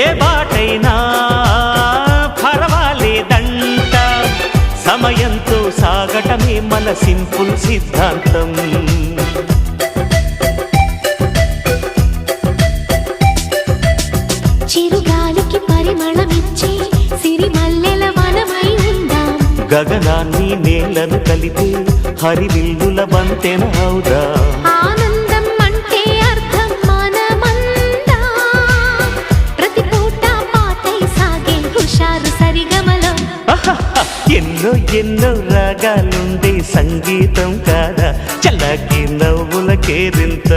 ఏ బాటైనా పర్వాలేదంట, సమయంతో సాగటమే మన సింపుల్ సిద్ధాంతం. చిరుగాలికి పరిమళమిచ్చే సిరిమల్లెల వనమై ఉందాం, గగనాన్ని నేలను కలిపే హరివిల్లుల బంతెన అవుదాం. ఆనందం అంటే అర్థం మనమందా, ప్రతి పూట పాతై సాగే హుషారు సరిగమలో. ఎన్నో ఎన్నో రాగాలుండే సంగీతం కాదా, చల్లకి నవ్వుల కేరింత.